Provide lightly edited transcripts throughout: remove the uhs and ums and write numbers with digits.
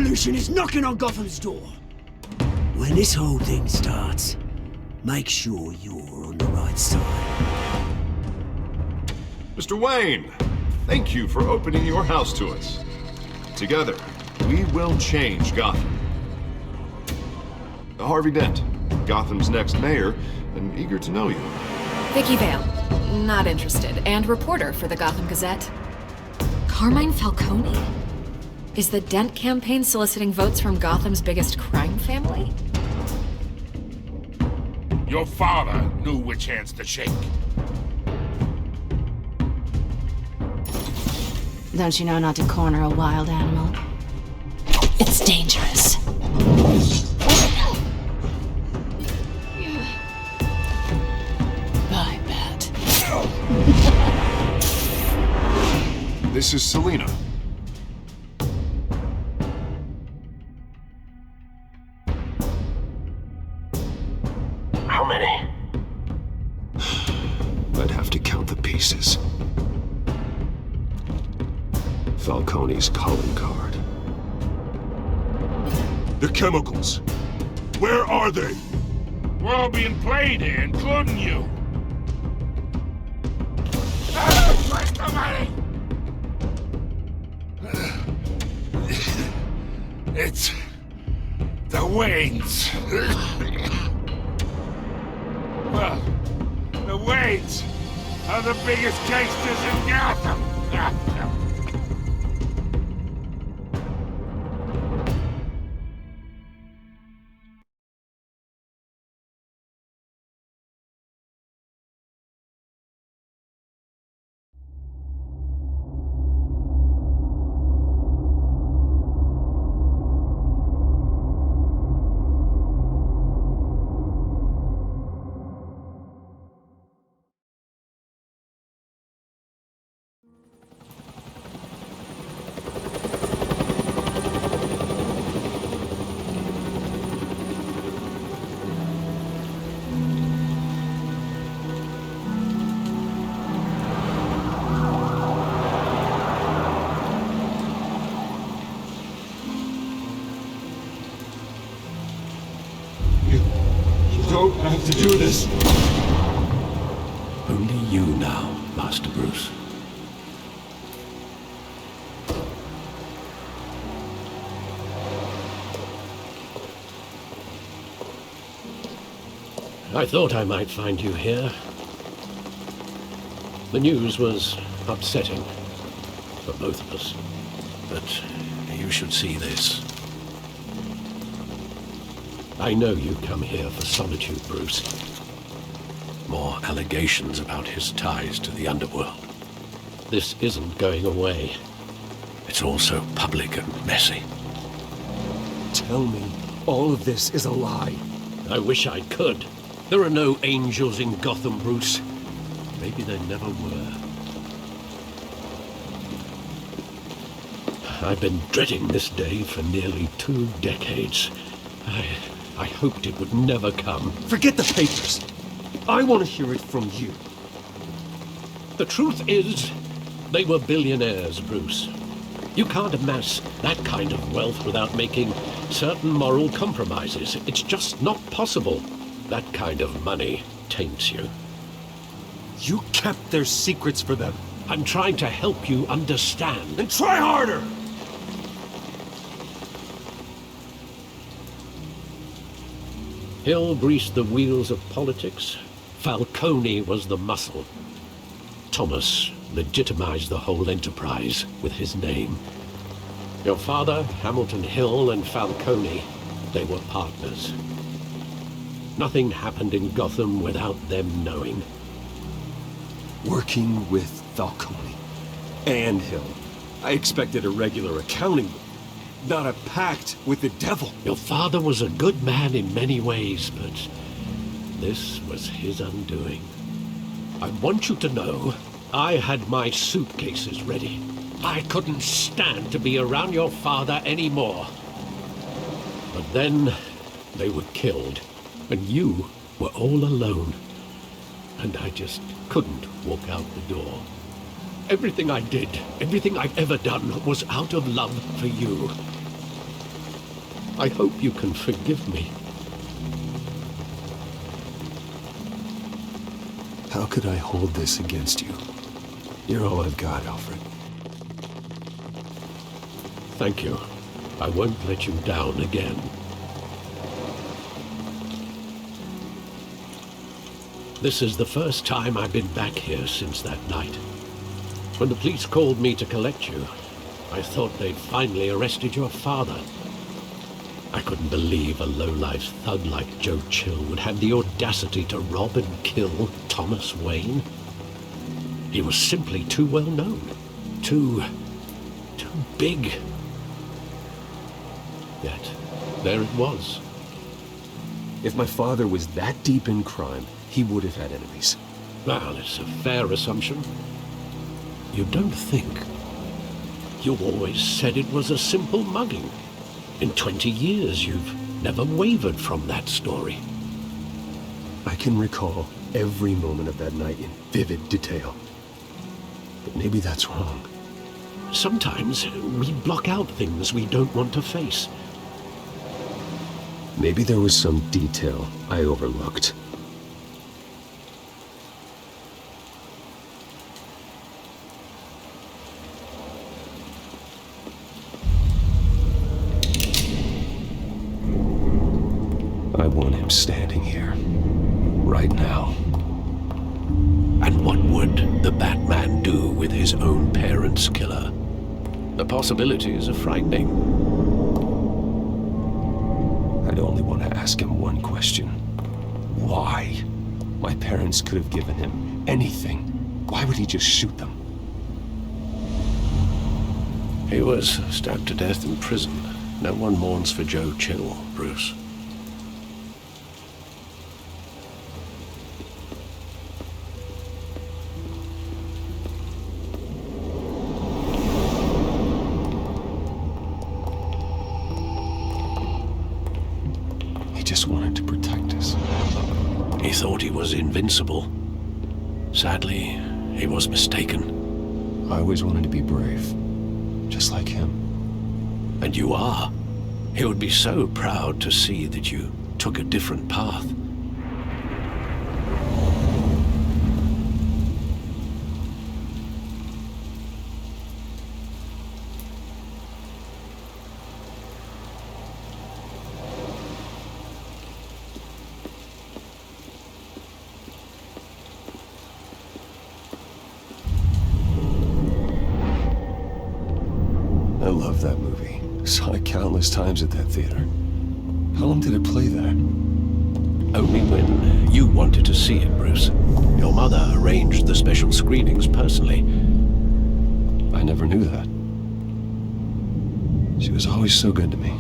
revolution is knocking on Gotham's door. When this whole thing starts, make sure you're on the right side. Mr. Wayne, thank you for opening your house to us. Together, we will change Gotham. Harvey Dent, Gotham's next mayor, and eager to know you. Vicky Vale, not interested, and reporter for the Gotham Gazette. Carmine Falcone? Is the Dent campaign soliciting votes from Gotham's biggest crime family? Your father knew which hands to shake. Don't you know not to corner a wild animal? It's dangerous. Bye, Bat. This is Selina. How many? I'd have to count the pieces. Falcone's calling card. The chemicals. Where are they? We're all being played here, including you. Where's the money? It's the Waynes. Well, the Waynes are the biggest gangsters in Gotham. Don't have to do this. Only you now, Master Bruce. I thought I might find you here. The news was upsetting for both of us, but you should see this. I know you come here for solitude, Bruce. More allegations about his ties to the underworld. This isn't going away. It's all so public and messy. Tell me all of this is a lie. I wish I could. There are no angels in Gotham, Bruce. Maybe there never were. I've been dreading this day for nearly 2 decades. I hoped it would never come. Forget the papers. I want to hear it from you. The truth is, they were billionaires, Bruce. You can't amass that kind of wealth without making certain moral compromises. It's just not possible. That kind of money taints you. You kept their secrets for them. I'm trying to help you understand. Then try harder! Hill greased the wheels of politics. Falcone was the muscle. Thomas legitimized the whole enterprise with his name. Your father, Hamilton Hill, and Falcone, they were partners. Nothing happened in Gotham without them knowing. Working with Falcone and Hill. I expected a regular accounting, not a pact with the devil. Your father was a good man in many ways, but this was his undoing. I want you to know, I had my suitcases ready. I couldn't stand to be around your father anymore. But then they were killed, and you were all alone. And I just couldn't walk out the door. Everything I did, everything I've ever done, was out of love for you. I hope you can forgive me. How could I hold this against you? You're all I've got, Alfred. Thank you. I won't let you down again. This is the first time I've been back here since that night. When the police called me to collect you, I thought they'd finally arrested your father. I couldn't believe a low-life thug like Joe Chill would have the audacity to rob and kill Thomas Wayne. He was simply too well known. Too big. Yet, there it was. If my father was that deep in crime, he would have had enemies. Well, it's a fair assumption. You don't think? You always said it was a simple mugging. In 20 years, you've never wavered from that story. I can recall every moment of that night in vivid detail. But maybe that's wrong. Sometimes we block out things we don't want to face. Maybe there was some detail I overlooked. I want him standing here, right now. And what would the Batman do with his own parents' killer? The possibilities are frightening. I'd only want to ask him one question. Why? My parents could have given him anything. Why would he just shoot them? He was stabbed to death in prison. No one mourns for Joe Chill, Bruce. He just wanted to protect us. He thought he was invincible. Sadly, he was mistaken. I always wanted to be brave, just like him. And you are. He would be so proud to see that you took a different path. I love that movie. Saw it countless times at that theater. How long did it play there? Only when you wanted to see it, Bruce. Your mother arranged the special screenings personally. I never knew that. She was always so good to me.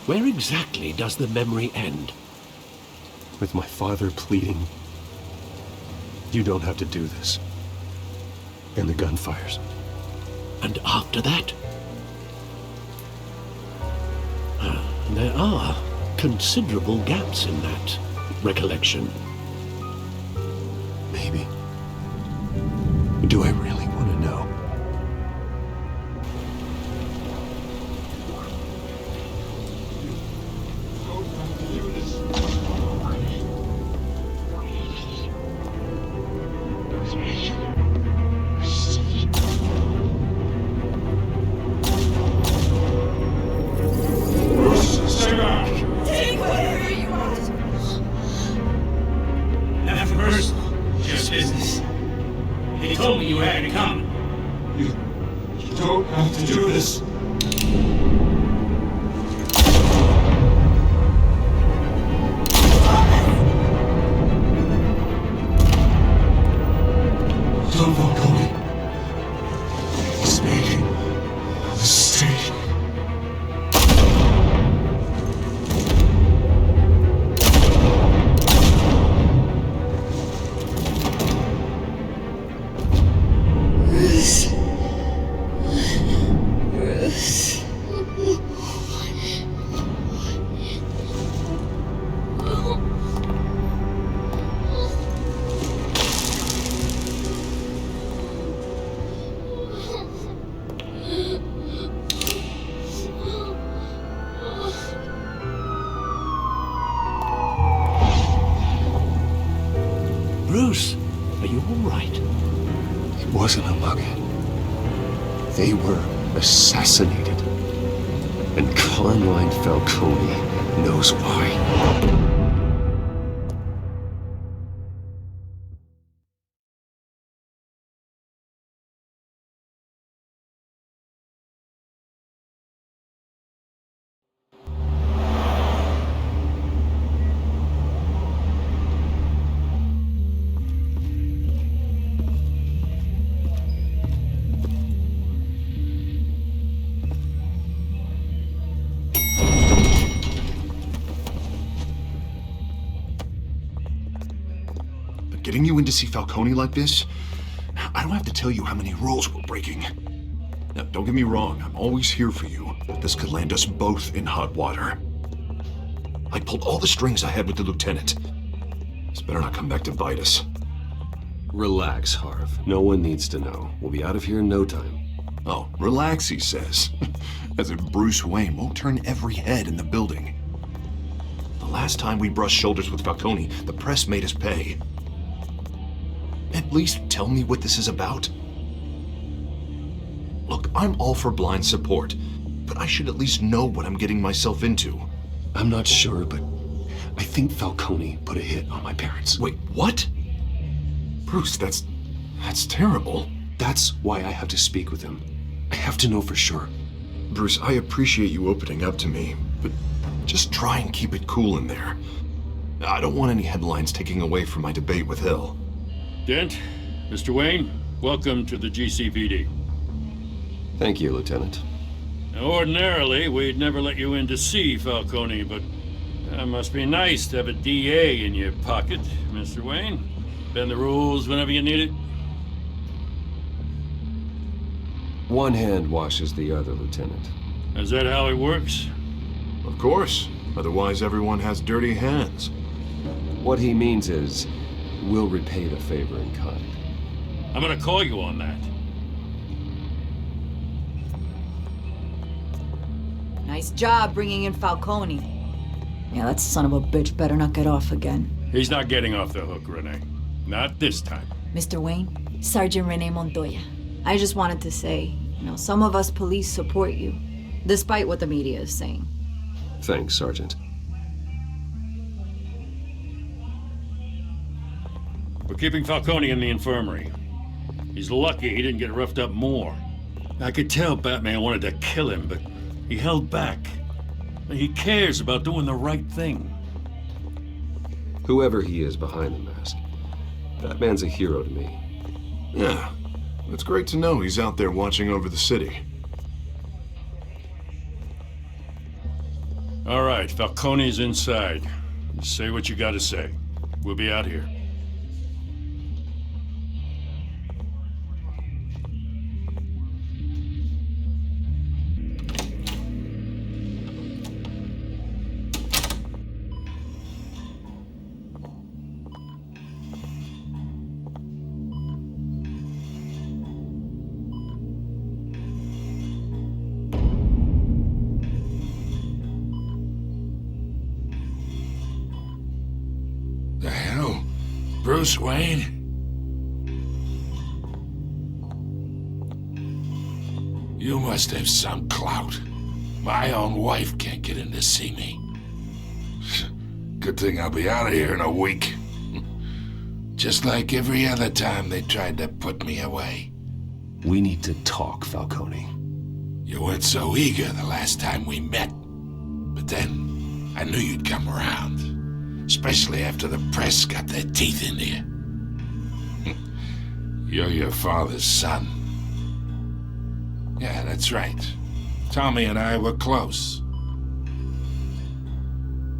Where exactly does the memory end? With my father pleading, "You don't have to do this." And the gunfires. And after that? There are considerable gaps in that recollection. Maybe. Do I really want to know? Nothing personal, just business. They told me you had to come. You don't have to do this. Don't walk away. He's making a mistake. Are you all right? It wasn't a mug. They were assassinated. And Carmine Falcone knows why. Getting you in to see Falcone like this? I don't have to tell you how many rules we're breaking. Now, don't get me wrong, I'm always here for you, but this could land us both in hot water. I pulled all the strings I had with the lieutenant. This better not come back to bite us. Relax, Harv. No one needs to know. We'll be out of here in no time. Oh, relax, he says. As if Bruce Wayne won't turn every head in the building. The last time we brushed shoulders with Falcone, the press made us pay. At least tell me what this is about. Look, I'm all for blind support, but I should at least know what I'm getting myself into. I'm not sure, but I think Falcone put a hit on my parents. Wait, what? Bruce, that's terrible. That's why I have to speak with him. I have to know for sure. Bruce, I appreciate you opening up to me, but just try and keep it cool in there. I don't want any headlines taking away from my debate with Hill. Dent, Mr. Wayne, welcome to the GCPD. Thank you, Lieutenant. Now, ordinarily, we'd never let you in to see Falcone, but that must be nice to have a DA in your pocket, Mr. Wayne. Bend the rules whenever you need it. One hand washes the other, Lieutenant. Is that how it works? Of course. Otherwise, everyone has dirty hands. What he means is, we'll repay the favor in kind. I'm gonna call you on that. Nice job bringing in Falcone. Yeah, that son of a bitch better not get off again. He's not getting off the hook, Renee. Not this time. Mr. Wayne, Sergeant Renee Montoya. I just wanted to say, some of us police support you, despite what the media is saying. Thanks, Sergeant. We're keeping Falcone in the infirmary. He's lucky he didn't get roughed up more. I could tell Batman wanted to kill him, but he held back. He cares about doing the right thing. Whoever he is behind the mask, Batman's a hero to me. Yeah, it's great to know he's out there watching over the city. All right, Falcone's inside. Say what you gotta say. We'll be out here. The hell? Bruce Wayne? You must have some clout. My own wife can't get in to see me. Good thing I'll be out of here in a week. Just like every other time they tried to put me away. We need to talk, Falcone. You weren't so eager the last time we met. But then, I knew you'd come around. Especially after the press got their teeth into you. You're your father's son. Yeah, that's right. Tommy and I were close.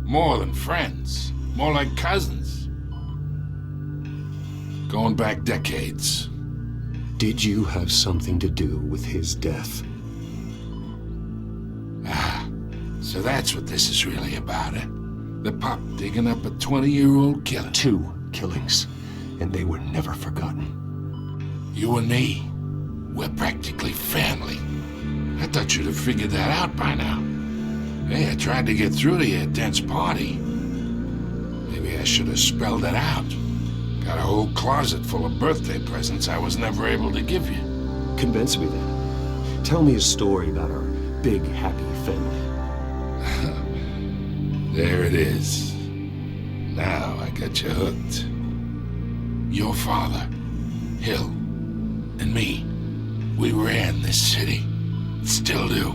More than friends. More like cousins. Going back decades. Did you have something to do with his death? Ah, so that's what this is really about, eh? The pup digging up a 20-year-old killer. 2 killings, and they were never forgotten. You and me, we're practically family. I thought you'd have figured that out by now. Hey, I tried to get through to you at Dent's party. Maybe I should have spelled it out. Got a whole closet full of birthday presents I was never able to give you. Convince me then. Tell me a story about our big, happy family. There it is. Now I got you hooked. Your father, Hill, and me, we ran this city. Still do.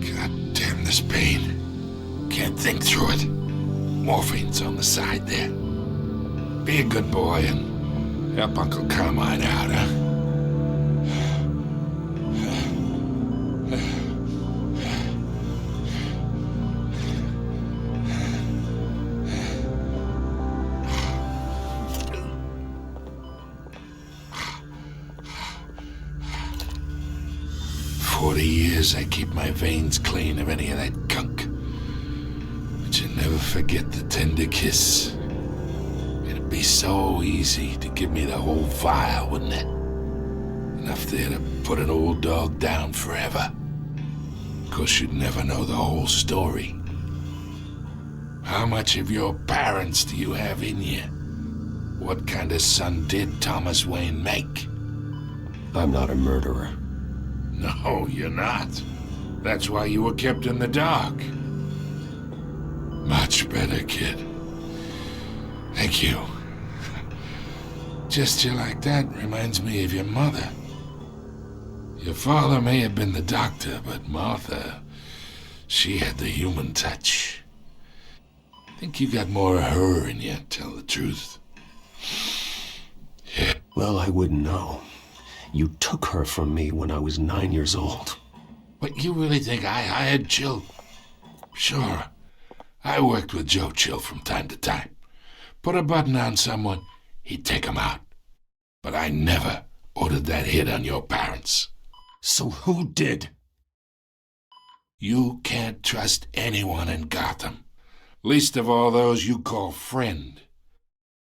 God damn this pain. Can't think through it. Morphine's on the side there. Be a good boy and help Uncle Carmine out, huh? 40 years I keep my veins clean of any of that gunk. But you never forget the tender kiss. It'd be so easy to give me the whole vial, wouldn't it? Enough there to put an old dog down forever. Of course, you'd never know the whole story. How much of your parents do you have in you? What kind of son did Thomas Wayne make? I'm not a murderer. No, you're not. That's why you were kept in the dark. Much better, kid. Thank you. Gesture like that reminds me of your mother. Your father may have been the doctor, but Martha, she had the human touch. I think you got more of her in you, tell the truth. Yeah. Well, I wouldn't know. You took her from me when I was 9 years old. But you really think I hired Chill? Sure. I worked with Joe Chill from time to time. Put a button on someone, he'd take him out. But I never ordered that hit on your parents. So who did? You can't trust anyone in Gotham. Least of all those you call friend.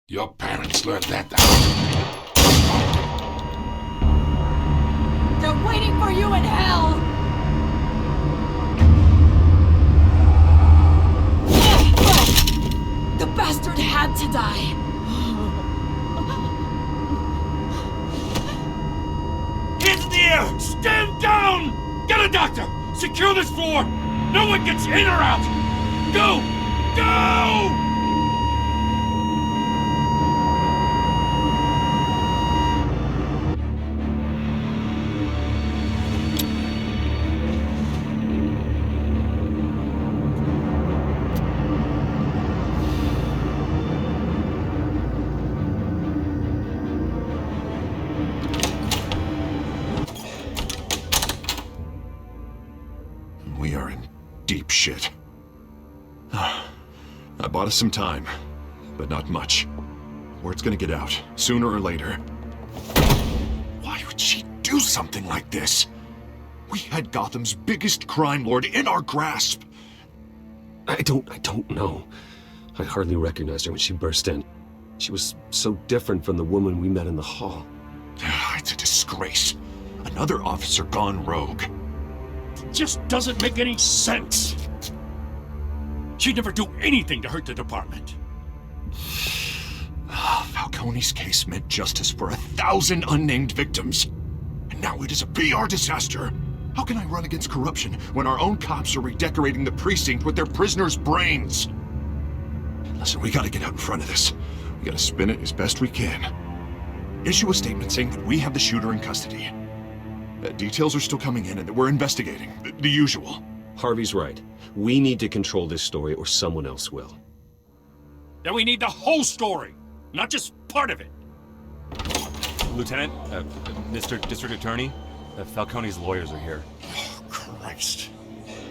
Your parents learned that They're waiting for you in hell! The bastard had to die! Hands in the air! Stand down! Get a doctor! Secure this floor! No one gets in or out! Go! Go! We are in deep shit. I bought us some time, but not much. Word's gonna get out, sooner or later. Why would she do something like this? We had Gotham's biggest crime lord in our grasp. I don't know. I hardly recognized her when she burst in. She was so different from the woman we met in the hall. It's a disgrace. Another officer gone rogue. It just doesn't make any sense. She'd never do anything to hurt the department. Falcone's case meant justice for 1,000 unnamed victims. And now it is a PR disaster. How can I run against corruption when our own cops are redecorating the precinct with their prisoners' brains? Listen, we gotta get out in front of this. We gotta spin it as best we can. Issue a statement saying that we have the shooter in custody. Details are still coming in and that we're investigating. The usual. Harvey's right. We need to control this story or someone else will. Then we need the whole story, not just part of it. Lieutenant, Mr. District Attorney, Falcone's lawyers are here. Oh, Christ.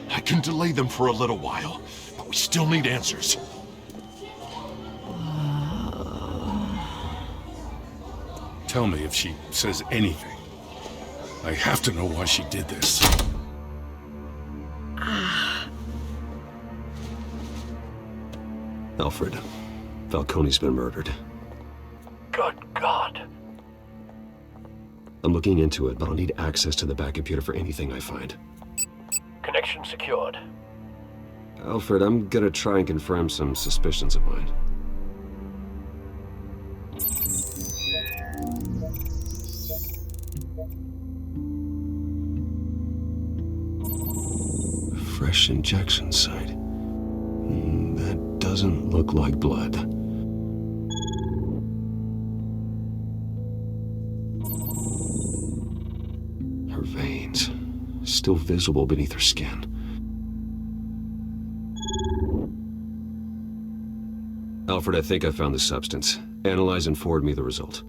I can delay them for a little while, but we still need answers. Tell me if she says anything. I have to know why she did this. Alfred, Falcone's been murdered. Good God. I'm looking into it, but I'll need access to the back computer for anything I find. Connection secured. Alfred, I'm gonna try and confirm some suspicions of mine. Fresh injection site. That doesn't look like blood. Her veins, still visible beneath her skin. Alfred, I think I found the substance. Analyze and forward me the result.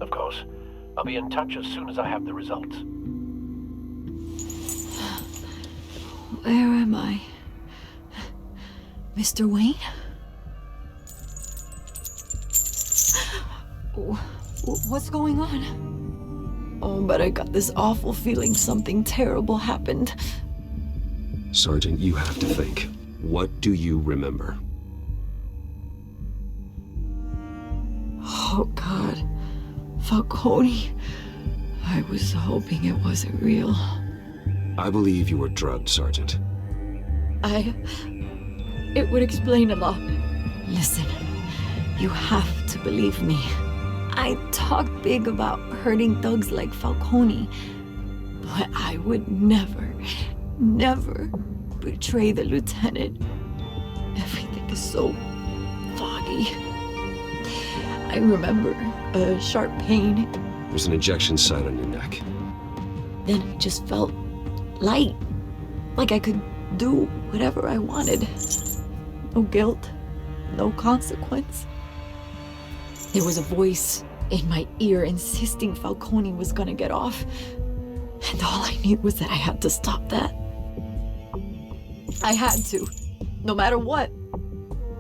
Of course. I'll be in touch as soon as I have the results. Where am I? Mr. Wayne? What's going on? Oh, but I got this awful feeling something terrible happened. Sergeant, you have to think. What do you remember? Oh, God. Falcone. I was hoping it wasn't real. I believe you were drugged, Sergeant. It would explain a lot. Listen, you have to believe me. I talked big about hurting thugs like Falcone, but I would never betray the lieutenant. Everything is so foggy. I remember a sharp pain. There's an injection site on your neck. Then it just felt light, like I could do whatever I wanted. No guilt, no consequence. There was a voice in my ear insisting Falcone was gonna get off, and all I knew was that I had to stop that. I had to, no matter what.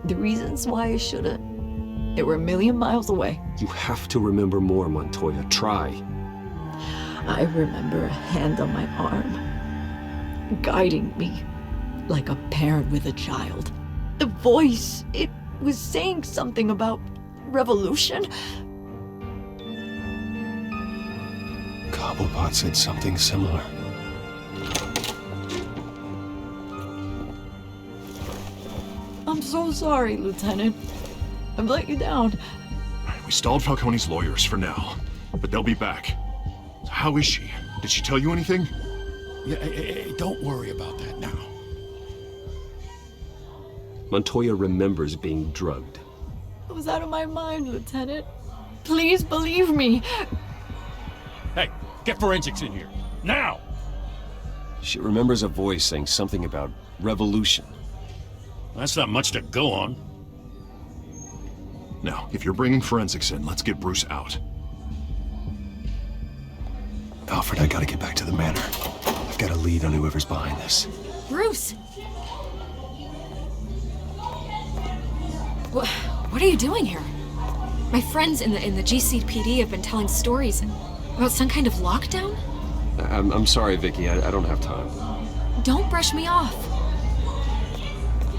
The reasons why I shouldn't, they were a million miles away. You have to remember more, Montoya. Try. I remember a hand on my arm, guiding me like a parent with a child. The voice, it was saying something about revolution. Cobblepot said something similar. I'm so sorry, Lieutenant. I've let you down. We stalled Falcone's lawyers for now, but they'll be back. How is she? Did she tell you anything? Yeah, hey, don't worry about that now. Montoya remembers being drugged. I was out of my mind, Lieutenant. Please believe me. Hey, get forensics in here. Now! She remembers a voice saying something about revolution. That's not much to go on. Now, if you're bringing forensics in, let's get Bruce out. Alfred, I gotta get back to the manor. I've got a lead on whoever's behind this. Bruce! What are you doing here? My friends in the GCPD have been telling stories about some kind of lockdown? I'm sorry, Vicky. I don't have time. Don't brush me off.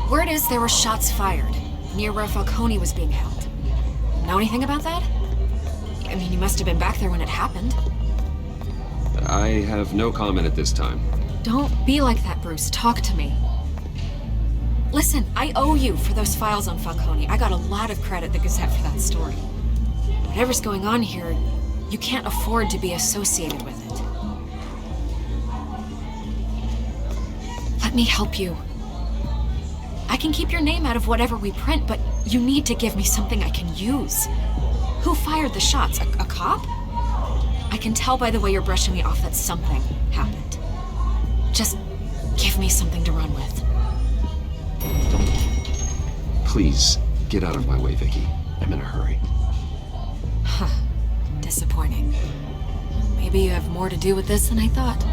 Word is there were shots fired near where Falcone was being held. Know anything about that? I mean, you must have been back there when it happened. I have no comment at this time. Don't be like that, Bruce. Talk to me. Listen, I owe you for those files on Falcone. I got a lot of credit at the Gazette for that story. Whatever's going on here, you can't afford to be associated with it. Let me help you. I can keep your name out of whatever we print, but you need to give me something I can use. Who fired the shots? A cop? I can tell by the way you're brushing me off that something happened. Just give me something to run with. Please, get out of my way, Vicky. I'm in a hurry. Huh. Disappointing. Maybe you have more to do with this than I thought.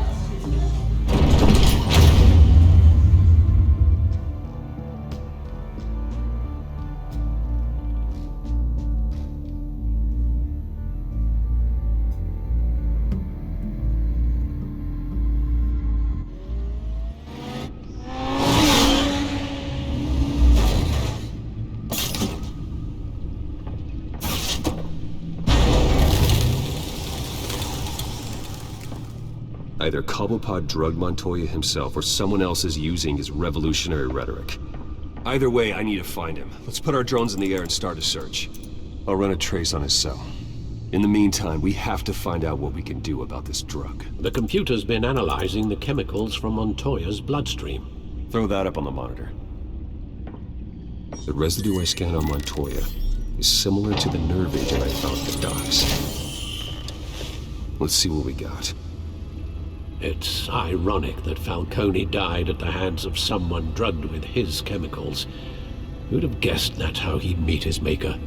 Either Cobblepot drugged Montoya himself, or someone else is using his revolutionary rhetoric. Either way, I need to find him. Let's put our drones in the air and start a search. I'll run a trace on his cell. In the meantime, we have to find out what we can do about this drug. The computer's been analyzing the chemicals from Montoya's bloodstream. Throw that up on the monitor. The residue I scanned on Montoya is similar to the nerve agent I found at the docks. Let's see what we got. It's ironic that Falcone died at the hands of someone drugged with his chemicals. Who'd have guessed that's how he'd meet his maker?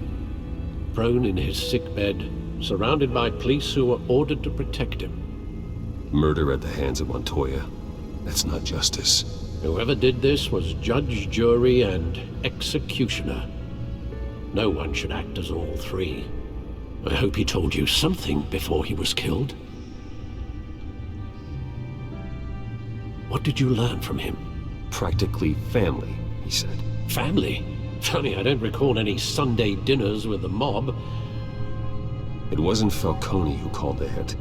Prone in his sickbed, surrounded by police who were ordered to protect him. Murder at the hands of Montoya. That's not justice. Whoever did this was judge, jury, and executioner. No one should act as all three. I hope he told you something before he was killed. What did you learn from him? Practically family, he said. Family? Funny, I don't recall any Sunday dinners with the mob. It wasn't Falcone who called the hit.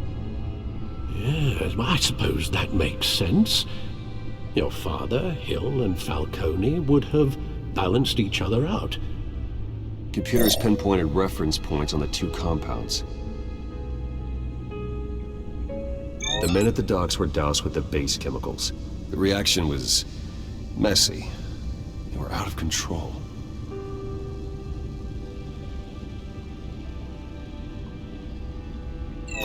Yes, well, I suppose that makes sense. Your father, Hill, and Falcone would have balanced each other out. Computers pinpointed reference points on the two compounds. The men at the docks were doused with the base chemicals. The reaction was messy. They were out of control.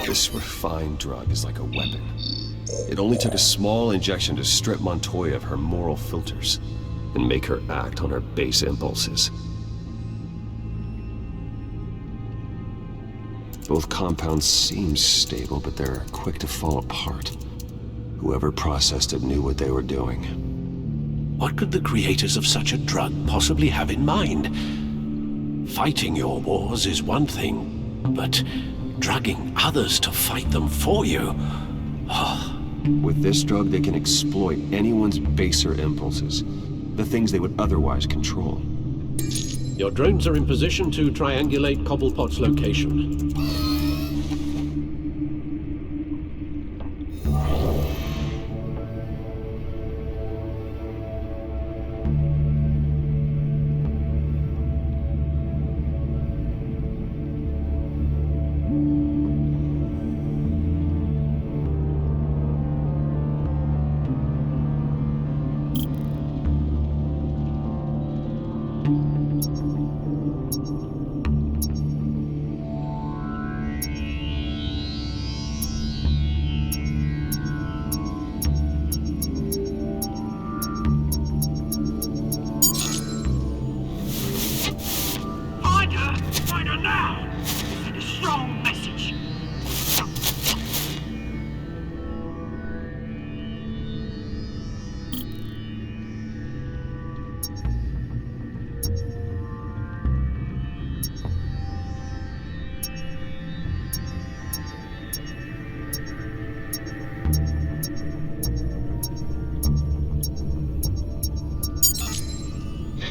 This refined drug is like a weapon. It only took a small injection to strip Montoya of her moral filters and make her act on her base impulses. Both compounds seem stable, but they're quick to fall apart. Whoever processed it knew what they were doing. What could the creators of such a drug possibly have in mind? Fighting your wars is one thing, but drugging others to fight them for you? Oh. With this drug, they can exploit anyone's baser impulses, the things they would otherwise control. Your drones are in position to triangulate Cobblepot's location.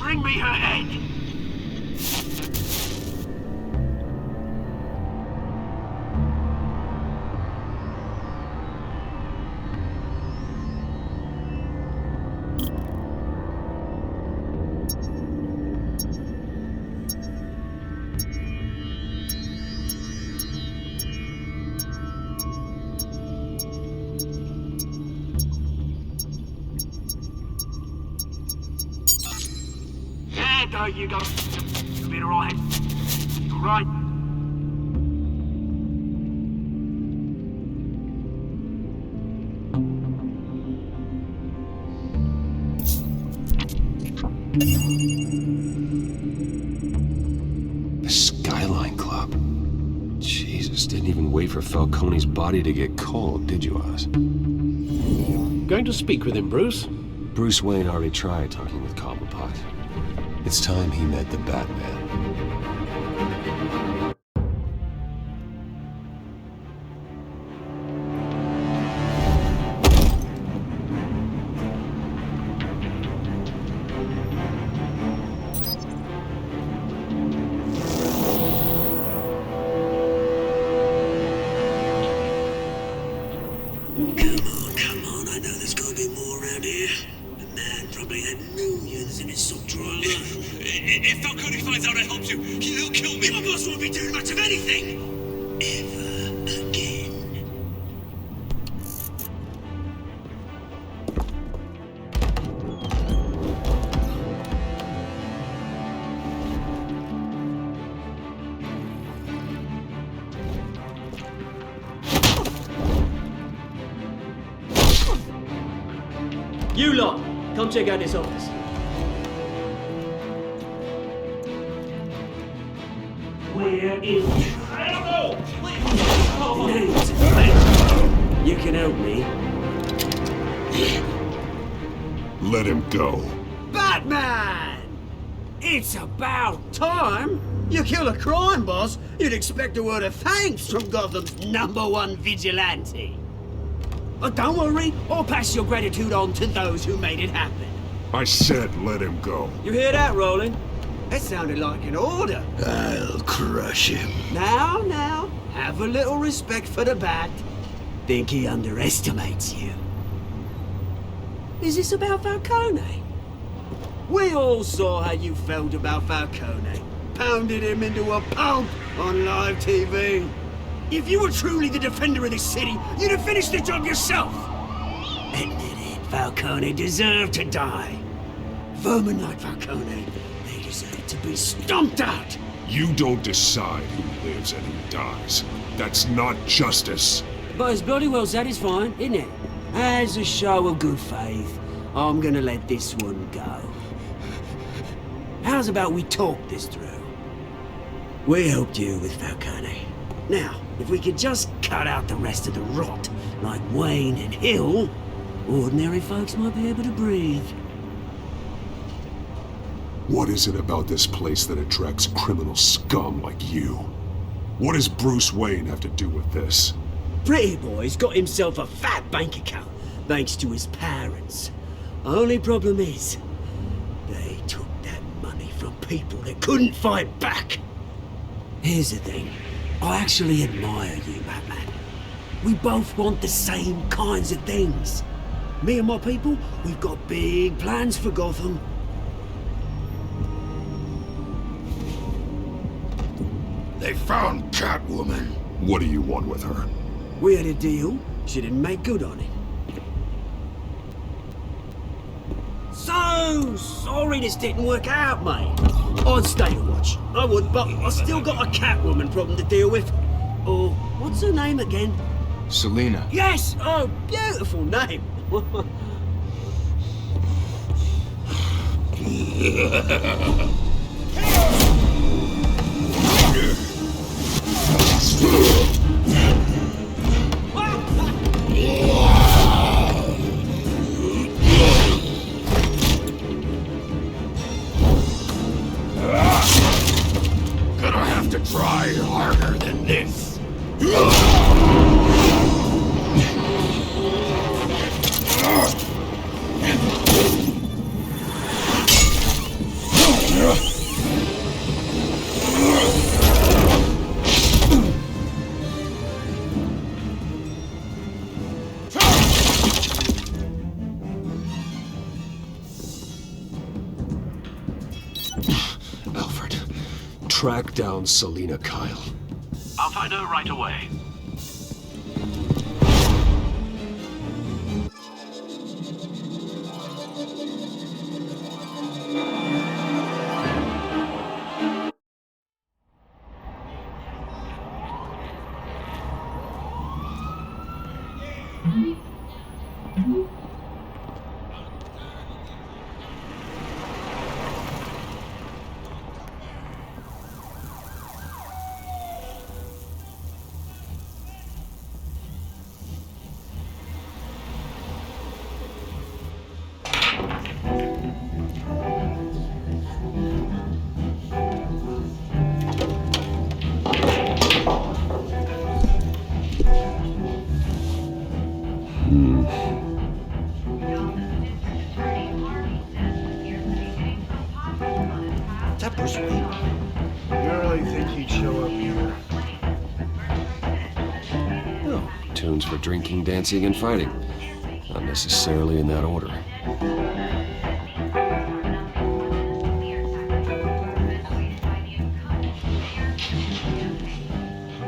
Bring me her head! There you go. You'll be alright. Alright. The Skyline Club. Jesus, didn't even wait for Falcone's body to get cold, did you, Oz? Going to speak with him, Bruce? Bruce Wayne already tried talking with Cobblepot. It's time he met the Batman. Come on, I know there's gotta be more around here. The man probably had millions in his sock drawer alone. If Falcone finds out I helped you, he'll kill me. Your boss won't be doing much of anything! ever again. You lot, come check out this office. Where is it? I don't know! You can help me. Let him go. Batman! It's about time! You kill a crime boss, you'd expect a word of thanks from Gotham's #1 vigilante. But don't worry, I'll pass your gratitude on to those who made it happen. I said let him go. You hear that, Roland? That sounded like an order. I'll crush him. Now, have a little respect for the Bat. Think he underestimates you. Is this about Falcone? We all saw how you felt about Falcone. Pounded him into a pulp on live TV. If you were truly the defender of this city, you'd have finished the job yourself. Admit it, Falcone deserved to die. Vermin like Falcone, they deserve to be stomped out. You don't decide who lives and who dies. That's not justice. But it's bloody well satisfying, isn't it? As a show of good faith, I'm gonna let this one go. How's about we talk this through? We helped you with Falcone. Now, if we could just cut out the rest of the rot, like Wayne and Hill, ordinary folks might be able to breathe. What is it about this place that attracts criminal scum like you? What does Bruce Wayne have to do with this? Pretty Boy's got himself a fat bank account, thanks to his parents. Only problem is, they took that money from people that couldn't fight back. Here's the thing. I actually admire you, Batman. We both want the same kinds of things. Me and my people, we've got big plans for Gotham. They found Catwoman. What do you want with her? We had a deal. She didn't make good on it. So sorry this didn't work out, mate. I'd stay to watch. I would, but I still got a Catwoman problem to deal with. Oh, what's her name again? Selina. Yes! Oh, beautiful name. Gonna have to try harder than this. Alfred, track down Selina Kyle. I'll find her right away. Is that Bruce Wayne? You really think he'd show up here? Oh, tunes for drinking, dancing, and fighting. Not necessarily in that order.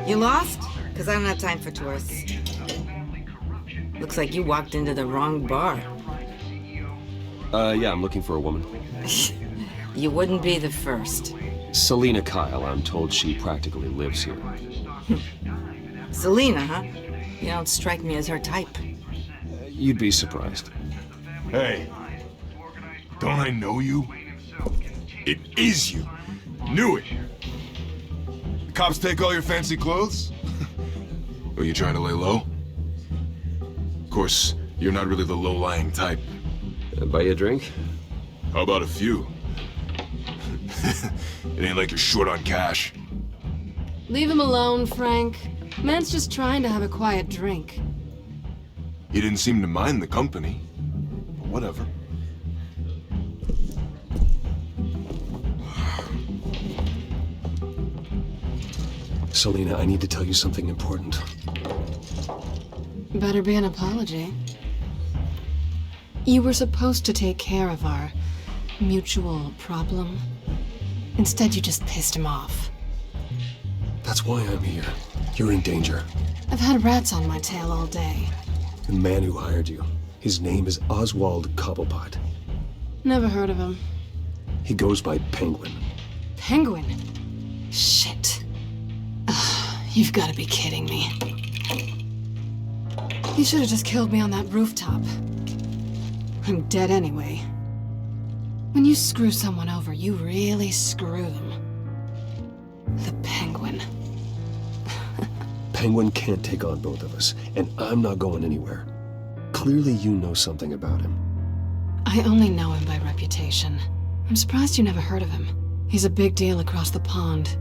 You lost? Because I don't have time for tourists. Looks like you walked into the wrong bar. Yeah, I'm looking for a woman. You wouldn't be the first. Selina Kyle, I'm told she practically lives here. Selina, huh? You don't strike me as her type. You'd be surprised. Hey, don't I know you? It is you. Knew it. The cops take all your fancy clothes? Were you trying to lay low? Of course, you're not really the low-lying type. Buy you a drink? How about a few? It ain't like you're short on cash. Leave him alone, Frank. Man's just trying to have a quiet drink. He didn't seem to mind the company. But whatever. Selina, I need to tell you something important. Better be an apology. You were supposed to take care of our mutual problem. Instead, you just pissed him off. That's why I'm here. You're in danger. I've had rats on my tail all day. The man who hired you, his name is Oswald Cobblepot. Never heard of him. He goes by Penguin. Penguin? Shit. You've got to be kidding me. You should have just killed me on that rooftop. I'm dead anyway. When you screw someone over, you really screw them. The Penguin. Penguin can't take on both of us, and I'm not going anywhere. Clearly you know something about him. I only know him by reputation. I'm surprised you never heard of him. He's a big deal across the pond.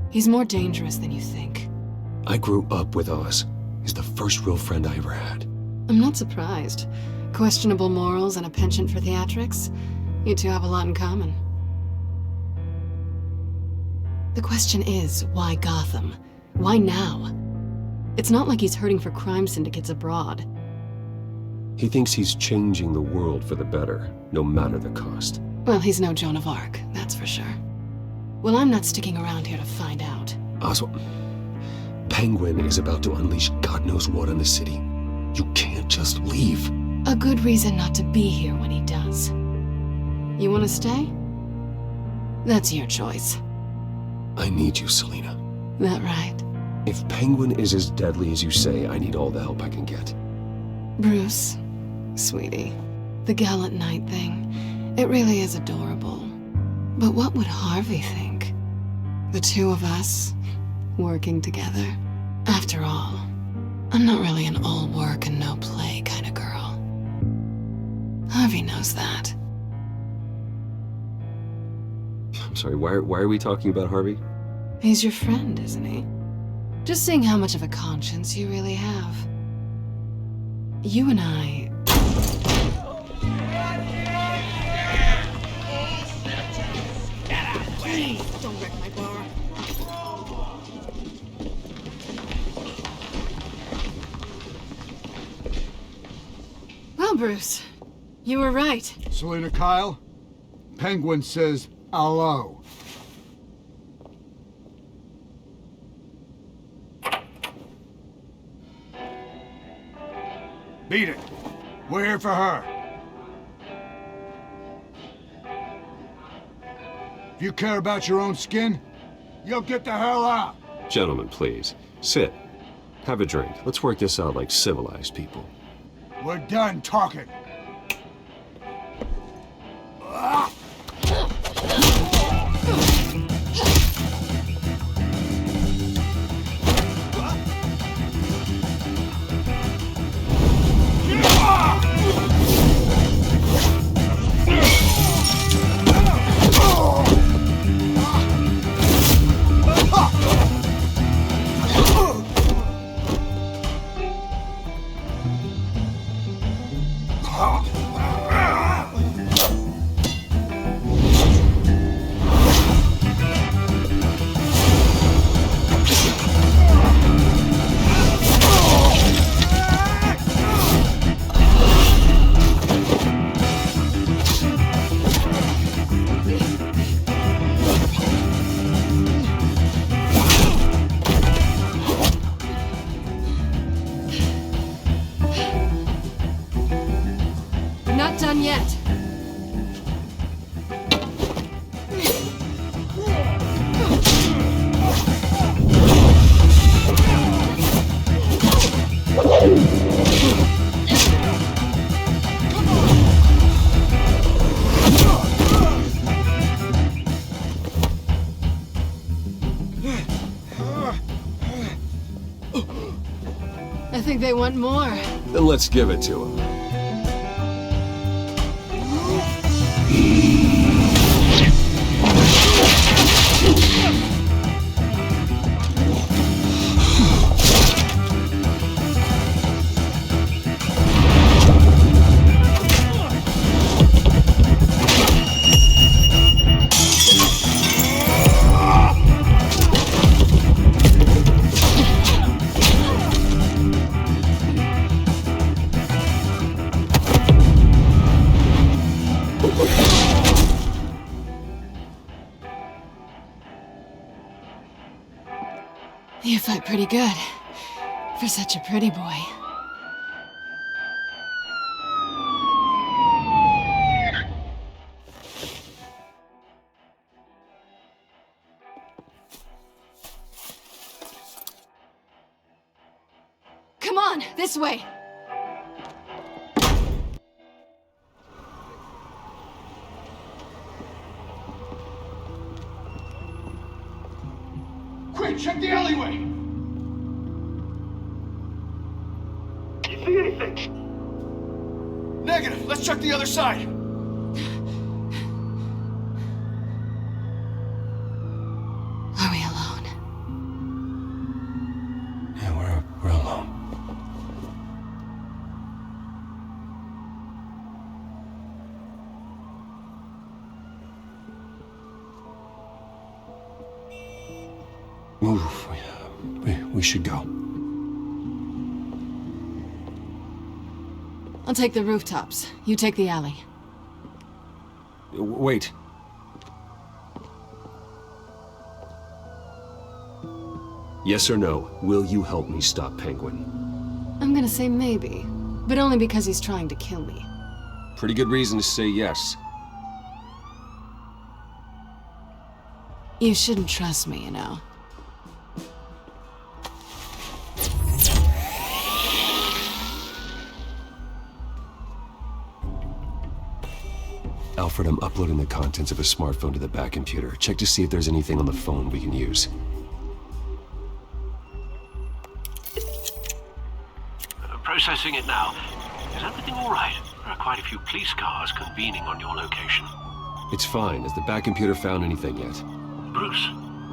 He's more dangerous than you think. I grew up with Oz. He's the first real friend I ever had. I'm not surprised. Questionable morals and a penchant for theatrics. You two have a lot in common. The question is, why Gotham? Why now? It's not like he's hurting for crime syndicates abroad. He thinks he's changing the world for the better, no matter the cost. Well, he's no Joan of Arc, that's for sure. Well, I'm not sticking around here to find out. Oswald, Penguin is about to unleash God knows what on the city. You can't just leave. A good reason not to be here when he does. You want to stay? That's your choice. I need you, Selina. That right? If Penguin is as deadly as you say, I need all the help I can get. Bruce, sweetie, the gallant knight thing, it really is adorable. But what would Harvey think? The two of us, working together. After all, I'm not really an all work and no play kind of girl. Harvey knows that. I'm sorry, why are we talking about Harvey? He's your friend, isn't he? Just seeing how much of a conscience you really have. You and I... Please, don't wreck my bar. Well, Bruce, you were right. Selina Kyle, Penguin says hello. Beat it. We're here for her. If you care about your own skin, you'll get the hell out. Gentlemen, please. Sit. Have a drink. Let's work this out like civilized people. We're done talking. I think they want more. Then let's give it to him. You fight pretty good. For such a pretty boy. Come on, this way! Quick, check the alleyway! You see anything? Negative. Let's check the other side. Are we alone? Yeah, we're alone. Move. We should go. I'll take the rooftops. You take the alley. Wait. Yes or no, will you help me stop Penguin? I'm gonna say maybe, but only because he's trying to kill me. Pretty good reason to say yes. You shouldn't trust me, you know. Alfred, I'm uploading the contents of a smartphone to the back computer. Check to see if there's anything on the phone we can use. Processing it now. Is everything all right? There are quite a few police cars convening on your location. It's fine. Has the back computer found anything yet? Bruce,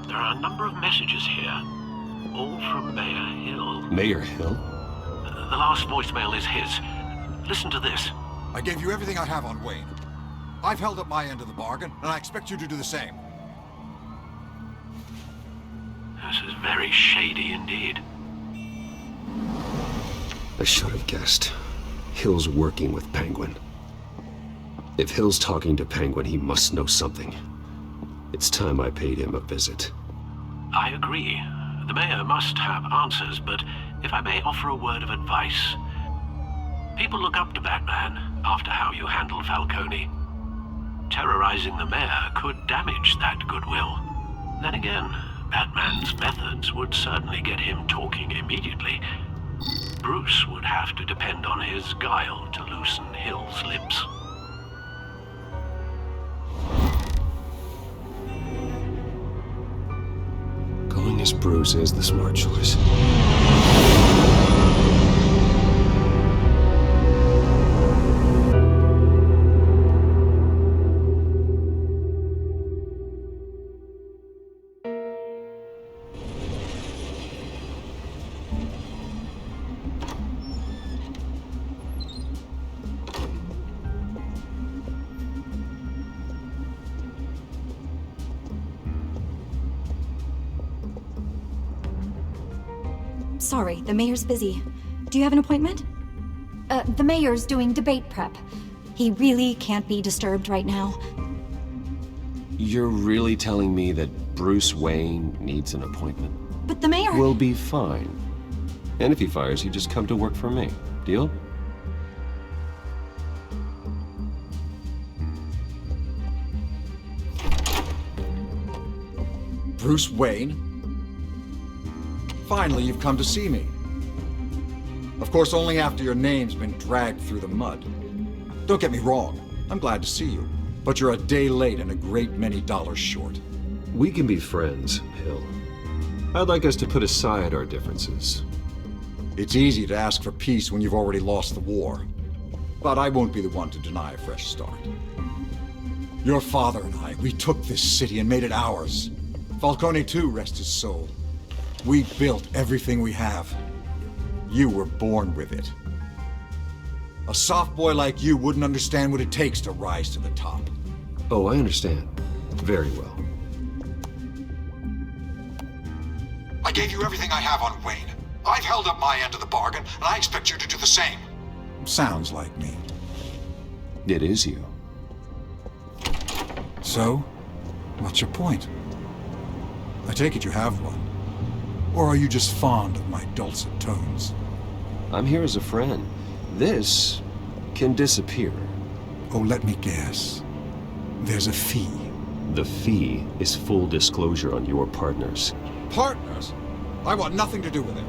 there are a number of messages here. All from Mayor Hill. Mayor Hill? The last voicemail is his. Listen to this. I gave you everything I have on Wayne. I've held up my end of the bargain, and I expect you to do the same. This is very shady indeed. I should have guessed. Hill's working with Penguin. If Hill's talking to Penguin, he must know something. It's time I paid him a visit. I agree. The mayor must have answers, but if I may offer a word of advice. People look up to Batman after how you handled Falcone. Terrorizing the mayor could damage that goodwill. Then again, Batman's methods would certainly get him talking immediately. Bruce would have to depend on his guile to loosen Hill's lips. Going as Bruce is the smart choice. Sorry, the mayor's busy. Do you have an appointment? The mayor's doing debate prep. He really can't be disturbed right now. You're really telling me that Bruce Wayne needs an appointment? But the mayor... We'll be fine. And if he fires you, just come to work for me. Deal? Bruce Wayne? Finally, you've come to see me. Of course, only after your name's been dragged through the mud. Don't get me wrong, I'm glad to see you, but you're a day late and a great many dollars short. We can be friends, Hill. I'd like us to put aside our differences. It's easy to ask for peace when you've already lost the war. But I won't be the one to deny a fresh start. Your father and I, we took this city and made it ours. Falcone too, rest his soul. We built everything we have. You were born with it. A soft boy like you wouldn't understand what it takes to rise to the top. Oh, I understand. Very well. I gave you everything I have on Wayne. I've held up my end of the bargain, and I expect you to do the same. Sounds like me. It is you. So, what's your point? I take it you have one. Or are you just fond of my dulcet tones? I'm here as a friend. This can disappear. Oh, let me guess. There's a fee. The fee is full disclosure on your partners. Partners? I want nothing to do with it.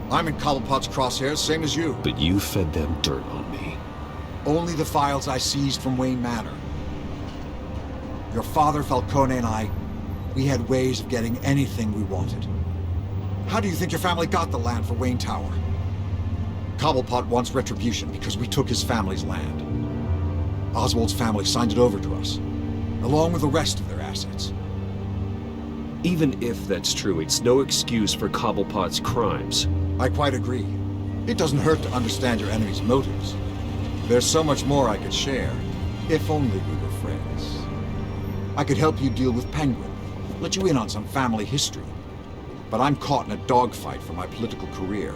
I'm in Cobblepot's crosshairs, same as you. But you fed them dirt on me. Only the files I seized from Wayne Manor. Your father, Falcone, and I, we had ways of getting anything we wanted. How do you think your family got the land for Wayne Tower? Cobblepot wants retribution because we took his family's land. Oswald's family signed it over to us, along with the rest of their assets. Even if that's true, it's no excuse for Cobblepot's crimes. I quite agree. It doesn't hurt to understand your enemy's motives. There's so much more I could share, if only we were friends. I could help you deal with Penguin, let you in on some family history. But I'm caught in a dogfight for my political career,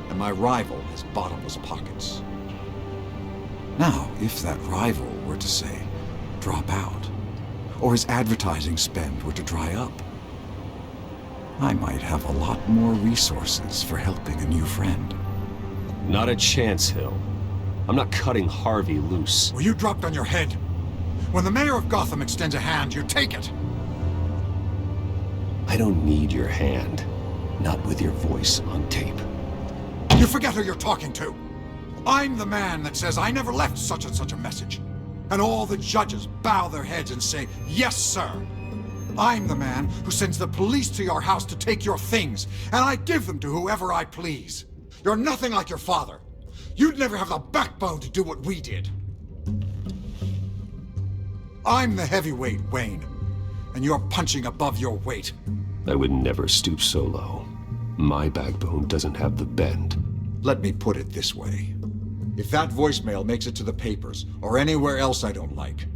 and my rival has bottomless pockets. Now, if that rival were to say, drop out, or his advertising spend were to dry up, I might have a lot more resources for helping a new friend. Not a chance, Hill. I'm not cutting Harvey loose. Were you dropped on your head? When the mayor of Gotham extends a hand, you take it! I don't need your hand. Not with your voice on tape. You forget who you're talking to! I'm the man that says I never left such and such a message. And all the judges bow their heads and say, yes, sir. I'm the man who sends the police to your house to take your things, and I give them to whoever I please. You're nothing like your father. You'd never have the backbone to do what we did. I'm the heavyweight, Wayne, and you're punching above your weight. I would never stoop so low. My backbone doesn't have the bend. Let me put it this way. If that voicemail makes it to the papers, or anywhere else I don't like,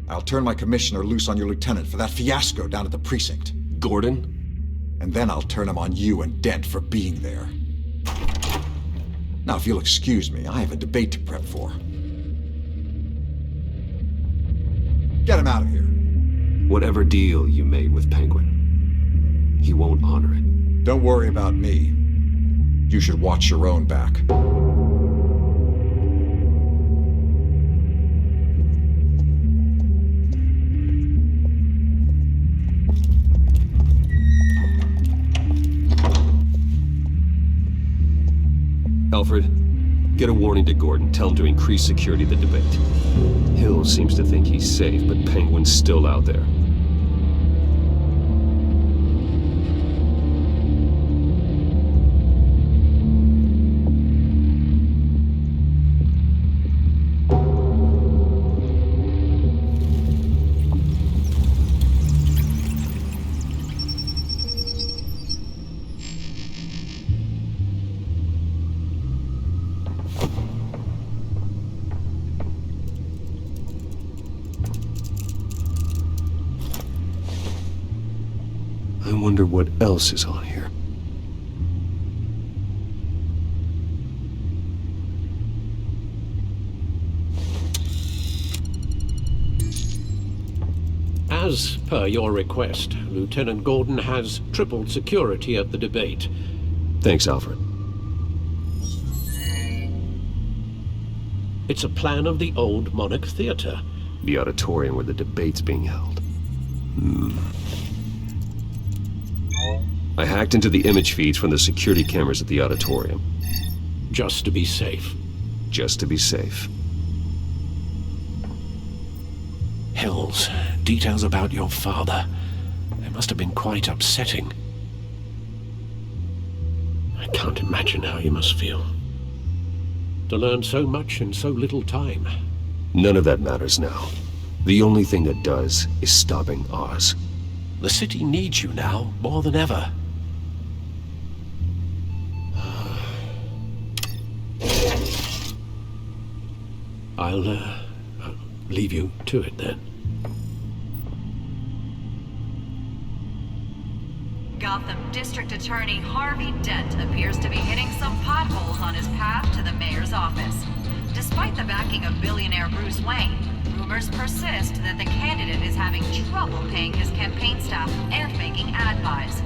I'll turn my commissioner loose on your lieutenant for that fiasco down at the precinct. Gordon? And then I'll turn him on you and Dent for being there. Now, if you'll excuse me, I have a debate to prep for. Get him out of here. Whatever deal you made with Penguin, he won't honor it. Don't worry about me. You should watch your own back. Alfred, get a warning to Gordon. Tell him to increase security at the debate. Hill seems to think he's safe, but Penguin's still out there. I wonder what else is on here. As per your request, Lieutenant Gordon has tripled security at the debate. Thanks, Alfred. It's a plan of the old Monarch Theater. The auditorium where the debate's being held. I hacked into the image feeds from the security cameras at the auditorium. Just to be safe. Just to be safe. Hills, details about your father. They must have been quite upsetting. can't imagine how you must feel. To learn so much in so little time. None of that matters now. The only thing that does is stopping Oz. The city needs you now, more than ever. I'll leave you to it then. Gotham District Attorney Harvey Dent appears to be hitting some potholes on his path to the mayor's office. Despite the backing of billionaire Bruce Wayne, rumors persist that the candidate is having trouble paying his campaign staff and making ad buys.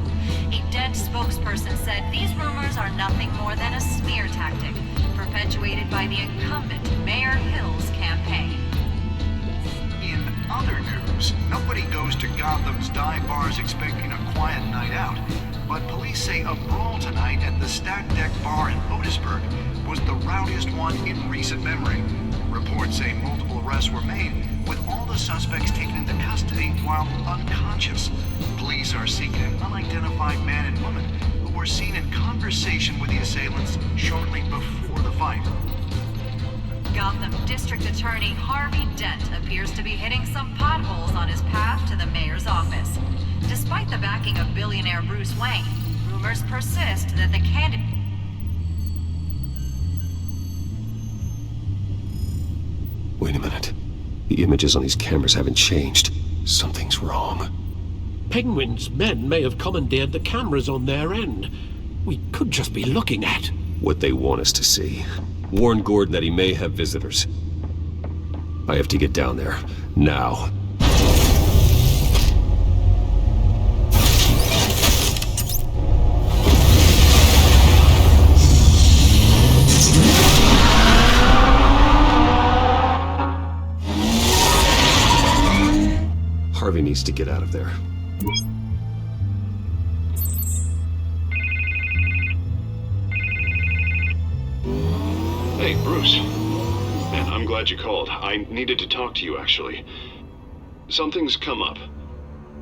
A Dent spokesperson said these rumors are nothing more than a smear tactic, perpetuated by the incumbent Mayor Hill's campaign. In other news, nobody goes to Gotham's dive bars expecting a quiet night out, but police say a brawl tonight at the Stack Deck Bar in Otisburg was the rowdiest one in recent memory. Reports say multiple arrests were made, with all the suspects taken into custody while unconscious. Police are seeking an unidentified man and woman who were seen in conversation with the assailants shortly before the fight. Gotham District Attorney Harvey Dent appears to be hitting some potholes on his path to the mayor's office. Despite the backing of billionaire Bruce Wayne, rumors persist that the candidate... Wait a minute. The images on these cameras haven't changed. Something's wrong. Penguin's men may have commandeered the cameras on their end. We could just be looking at what they want us to see. Warn Gordon that he may have visitors. I have to get down there. Now. Harvey needs to get out of there. Hey, Bruce. Man, I'm glad you called. I needed to talk to you, actually. Something's come up.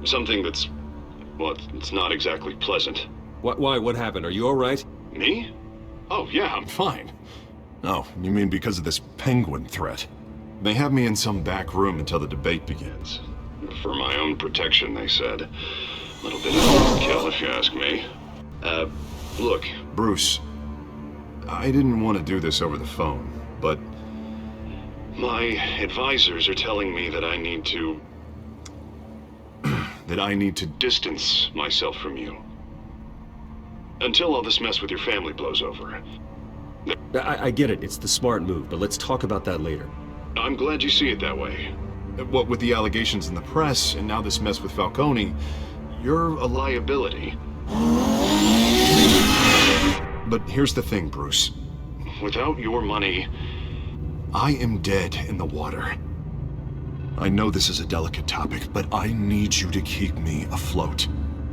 Something that's... well, it's not exactly pleasant. Why? What happened? Are you alright? Me? Oh, yeah, I'm fine. Oh, you mean because of this penguin threat? They have me in some back room until the debate begins. For my own protection, they said. A little bit of overkill, if you ask me. Look, Bruce, I didn't want to do this over the phone, but my advisors are telling me that I need to... that I need to distance myself from you. Until all this mess with your family blows over. I get it. It's the smart move, but let's talk about that later. I'm glad you see it that way. What with the allegations in the press, and now this mess with Falcone, you're a liability. But here's the thing, Bruce. Without your money, I am dead in the water. I know this is a delicate topic, but I need you to keep me afloat.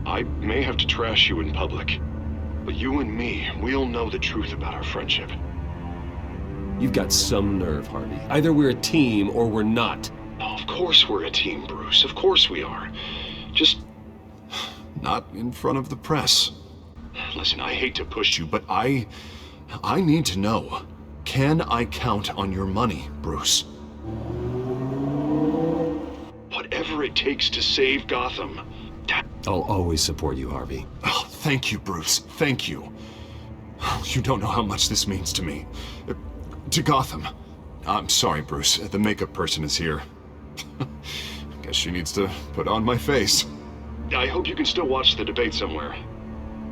I may have to trash you in public, but you and me, we'll know the truth about our friendship. You've got some nerve, Harvey. Either we're a team or we're not. Oh, of course we're a team, Bruce. Of course we are. Just... not in front of the press. Listen, I hate to push you, but I need to know. Can I count on your money, Bruce? Whatever it takes to save Gotham. I'll always support you, Harvey. Oh, thank you, Bruce. Thank you. You don't know how much this means to me. To Gotham. I'm sorry, Bruce. The makeup person is here. Guess she needs to put on my face. I hope you can still watch the debate somewhere.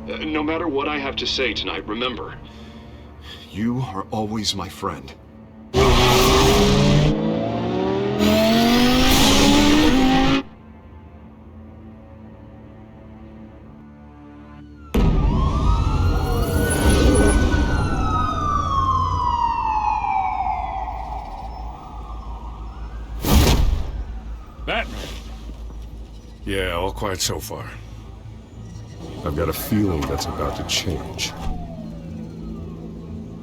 No matter what I have to say tonight, remember, you are always my friend. Batman! Yeah, all quiet so far. I've got a feeling that's about to change.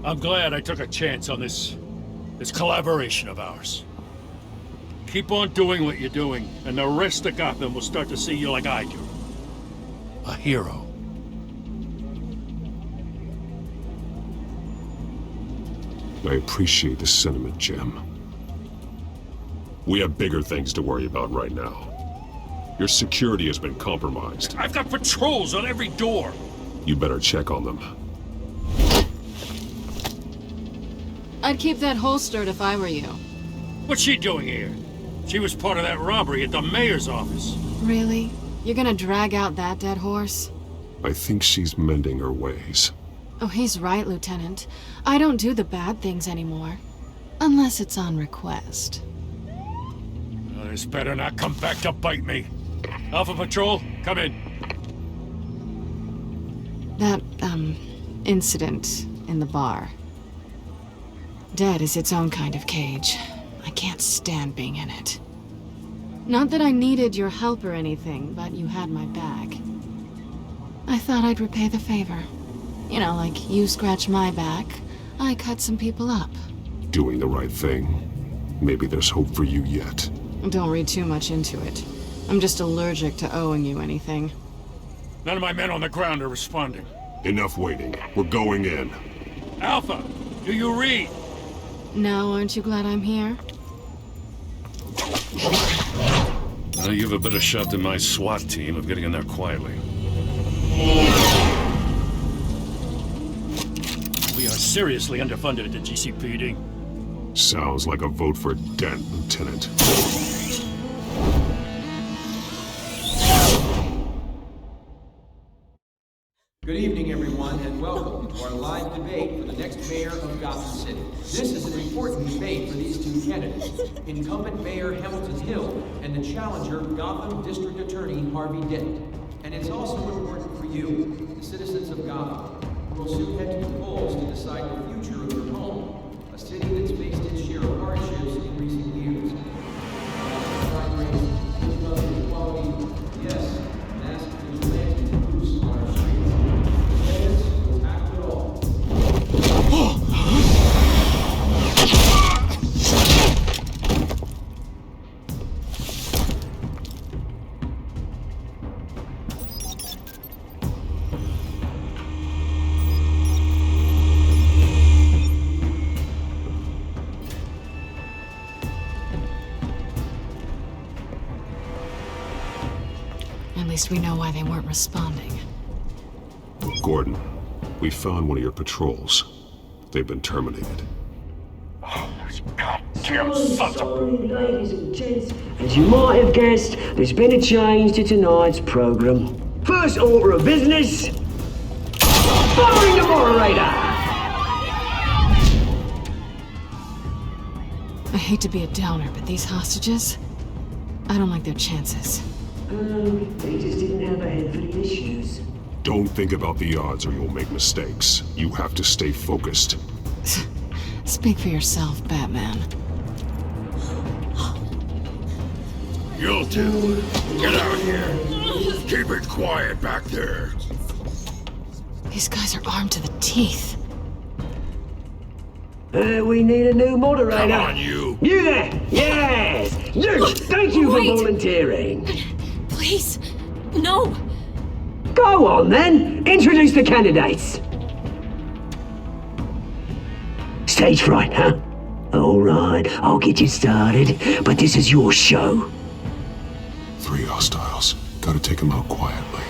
I'm glad I took a chance on this collaboration of ours. Keep on doing what you're doing, and the rest of Gotham will start to see you like I do. A hero. I appreciate the sentiment, Jim. We have bigger things to worry about right now. Your security has been compromised. I've got patrols on every door. You better check on them. I'd keep that holstered if I were you. What's she doing here? She was part of that robbery at the mayor's office. Really? You're gonna drag out that dead horse? I think she's mending her ways. Oh, he's right, Lieutenant. I don't do the bad things anymore. Unless it's on request. Well, this better not come back to bite me. Alpha Patrol, come in. That, incident in the bar. Dead is its own kind of cage. I can't stand being in it. Not that I needed your help or anything, but you had my back. I thought I'd repay the favor. You know, like you scratch my back, I cut some people up. Doing the right thing. Maybe there's hope for you yet. Don't read too much into it. I'm just allergic to owing you anything. None of my men on the ground are responding. Enough waiting. We're going in. Alpha, do you read? Now, aren't you glad I'm here? Now you have a better shot than my SWAT team of getting in there quietly. We are seriously underfunded at the GCPD. Sounds like a vote for Dent, Lieutenant. Good evening, everyone, and welcome to our live debate for the next mayor of Gotham City. This is an important debate for these two candidates, incumbent Mayor Hamilton Hill and the challenger Gotham District Attorney Harvey Dent. And it's also important for you, the citizens of Gotham, who will soon head to the polls to decide the future of their home, a city that's faced its share of hardships in recent years. Crime rates, income inequality, yes, massive vigilante abuse on our streets. Fans will tackle it all. At least we know why they weren't responding. Gordon, we found one of your patrols. They've been terminated. Goddamn sons of... Ladies and gents, as you might have guessed, there's been a change to tonight's program. First order of business... firing the moderator! I hate to be a downer, but these hostages... I don't like their chances. They just didn't have a head for the issues. Don't think about the odds or you'll make mistakes. You have to stay focused. Speak for yourself, Batman. You two, get out here. Keep it quiet back there. These guys are armed to the teeth. We need a new moderator. Come on, you. You there! Yes! You! Thank you for volunteering. Please, no! Go on then! Introduce the candidates! Stage fright, huh? Alright, I'll get you started, but this is your show. 3 hostiles. Gotta take them out quietly.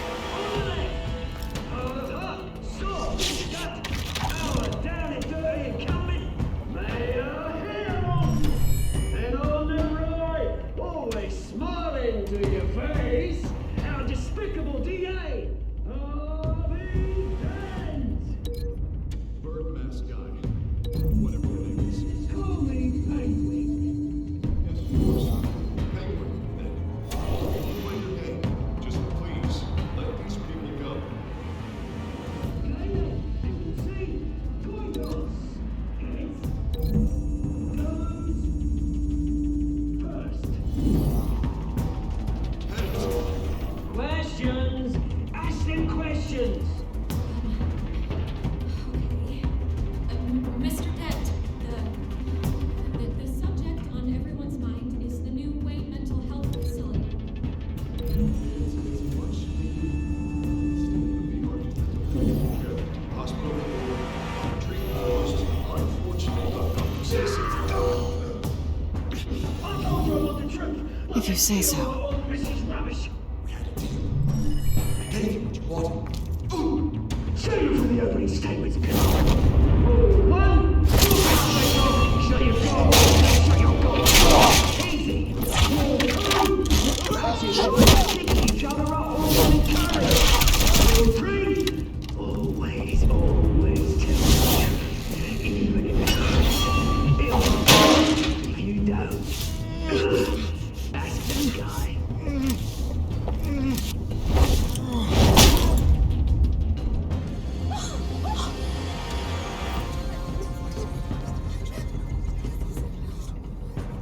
Questions! Ask them questions! Mr. Dent, the subject on everyone's mind is the new Wayne Mental Health Facility. Hospital treatment costs, unfortunately, If you say so. We had a deal. I gave you what you wanted. Shut you for the opening statements, Bill. One, shut your door. Shut your door. Easy. That's it. Picking each other up all the time. Three. Always tell the truth. Even if it hurts. If you don't. That's the guy.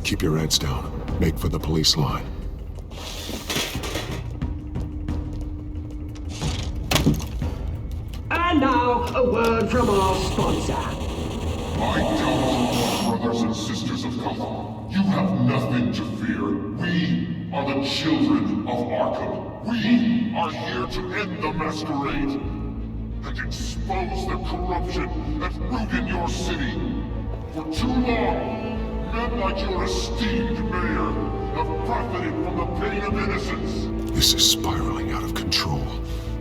Keep your heads down. Make for the police line. And now, a word from our sponsor. My Telltale brothers and sisters of Gotham, you have nothing to fear. We are the children of Arkham. We are here to end the masquerade and expose the corruption that ruined your city. For too long, men like your esteemed mayor have profited from the pain of innocence. This is spiraling out of control.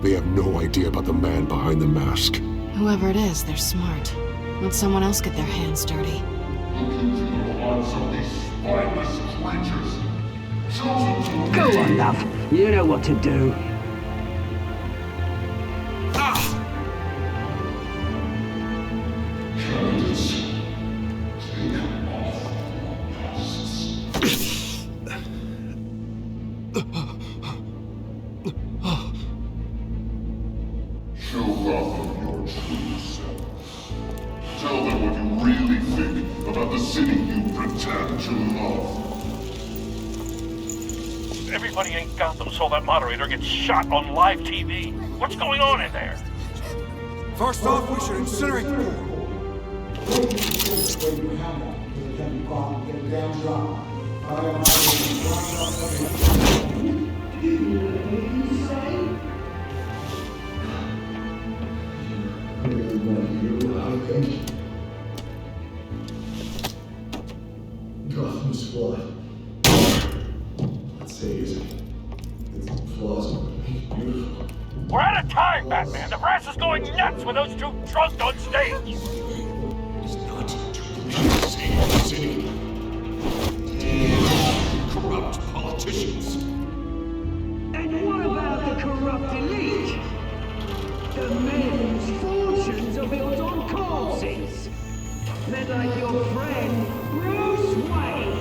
They have no idea about the man behind the mask. Whoever it is, they're smart. Let someone else get their hands dirty. Look into the hearts of these spineless creatures. Chosen to Go on, love. You know what to do. Candidates, take off masks. Show Gotham your true self. Tell them what you really think about the city you pretend to love. Everybody in Gotham saw that moderator get shot on live TV. What's going on in there? First off, we should incinerate the pool. Gotham's flawed. Let's say it's flaws are beautiful. We're out of time, Batman. The brass is going nuts with those two drunk on stage. It's not to save the city. Corrupt politicians. And what about the corrupt elite? The men whose fortunes are built on corpses. Men like your friend, Bruce Wayne.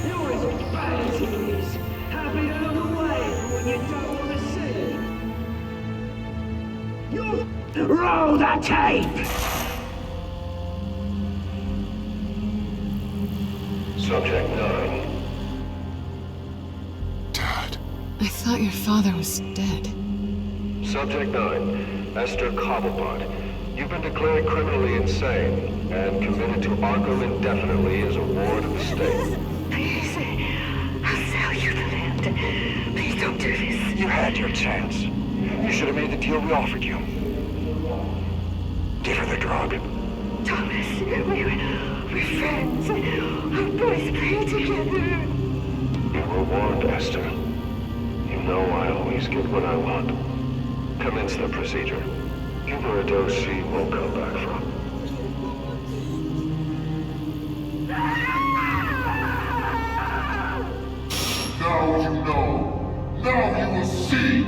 You're as bad as he is. Happy to look away from when you don't want to see. You roll the tape! Subject 9. I thought your father was dead. Subject 9, Esther Cobblepot. You've been declared criminally insane and committed to Arkham indefinitely as a ward of the state. Please, I'll sell you the land. Please don't do this. You had your chance. You should have made the deal we offered you. Give her the drug. Thomas, we're friends. Our boys play together. You were warned, Esther. You know I always get what I want. Commence the procedure. Give her a dose she won't come back from. Now you know. Now you will see.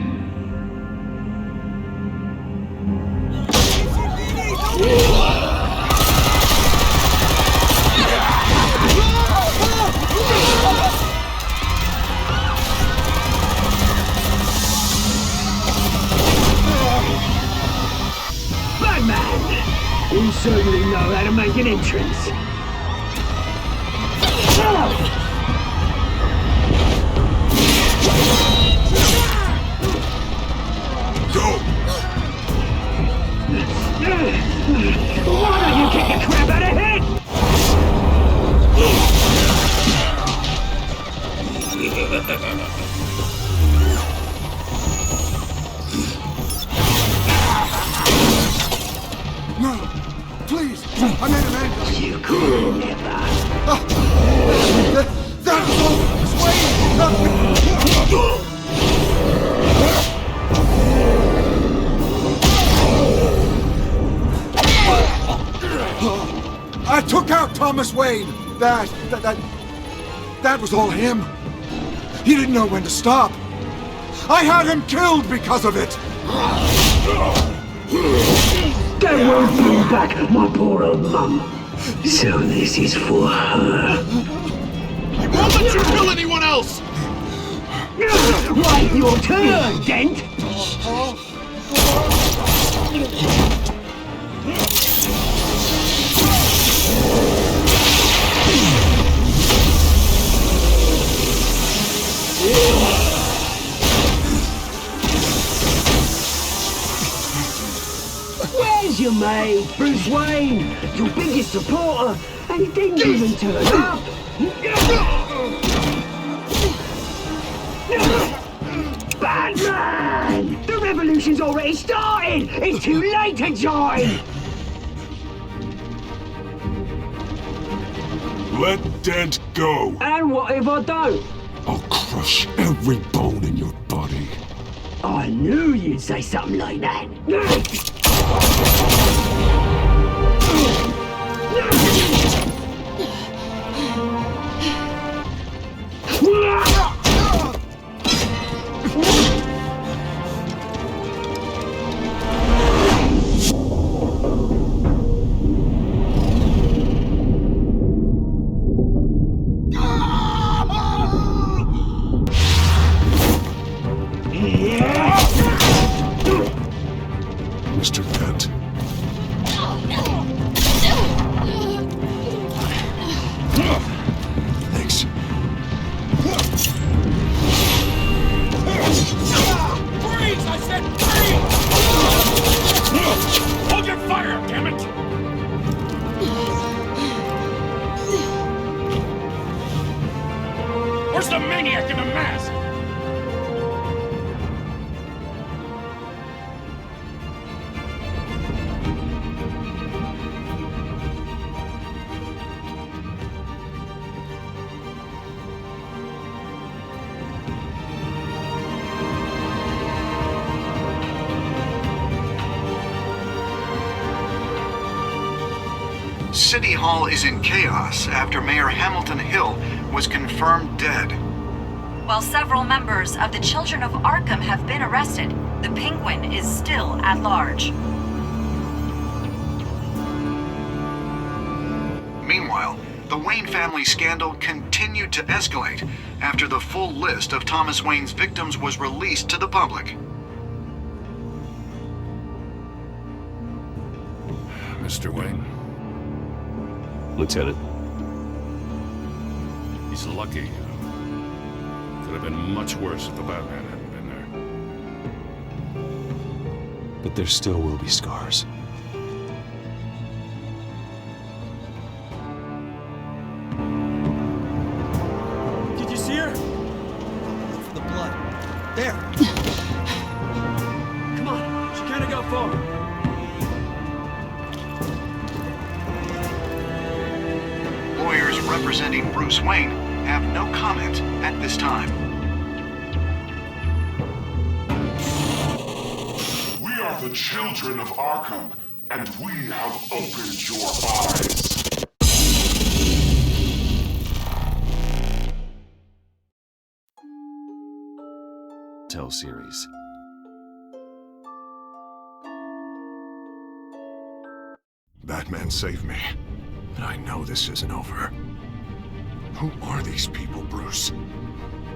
Batman! You certainly know how to make an entrance. Why don't you kick the crap out of him? No! Please! I made a man! You could get that. That's all! Wait! I took out Thomas Wayne! That was all him. He didn't know when to stop. I had him killed because of it! That won't bring back my poor old mum. So this is for her. I won't let you kill anyone else! Wait your turn, Dent! Where's your mate, Bruce Wayne? Your biggest supporter, and he didn't even turn up! Batman! The revolution's already started! It's too late to join! Let Dent go. And what if I don't? I'll crush every bone in your body. I knew you'd say something like that. Mr. Dent. Thanks. Freeze! I said freeze! Hold your fire, damn it! Where's the maniac in the mask? City Hall is in chaos after Mayor Hamilton Hill was confirmed dead. While several members of the Children of Arkham have been arrested, the Penguin is still at large. Meanwhile, the Wayne family scandal continued to escalate after the full list of Thomas Wayne's victims was released to the public. Mr. Wayne. Lieutenant. He's lucky. Could have been much worse if the Batman hadn't been there. But there still will be scars. Did you see her? Look for the blood. There. Come on, she can't go forward. Lawyers representing Bruce Wayne have no comment at this time. We are the children of Arkham, and we have opened your eyes. Telltale series. Batman saved me, but I know this isn't over. Who are these people, Bruce?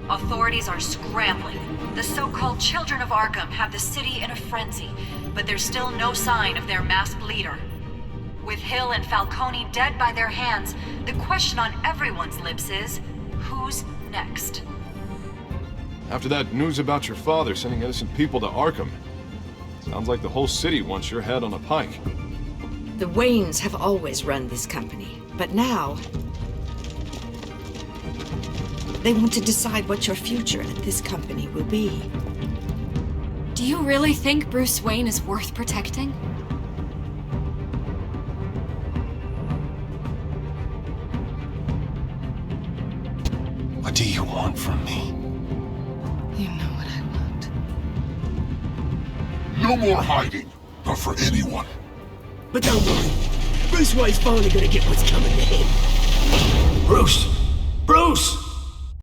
Authorities are scrambling. The so-called Children of Arkham have the city in a frenzy, but there's still no sign of their masked leader. With Hill and Falcone dead by their hands, the question on everyone's lips is, who's next? After that news about your father sending innocent people to Arkham, sounds like the whole city wants your head on a pike. The Waynes have always run this company, but now they want to decide what your future at this company will be. Do you really think Bruce Wayne is worth protecting? What do you want from me? You know what I want. No more hiding, not for anyone. But don't worry. Bruce Wayne's finally gonna get what's coming to him. Bruce! Bruce!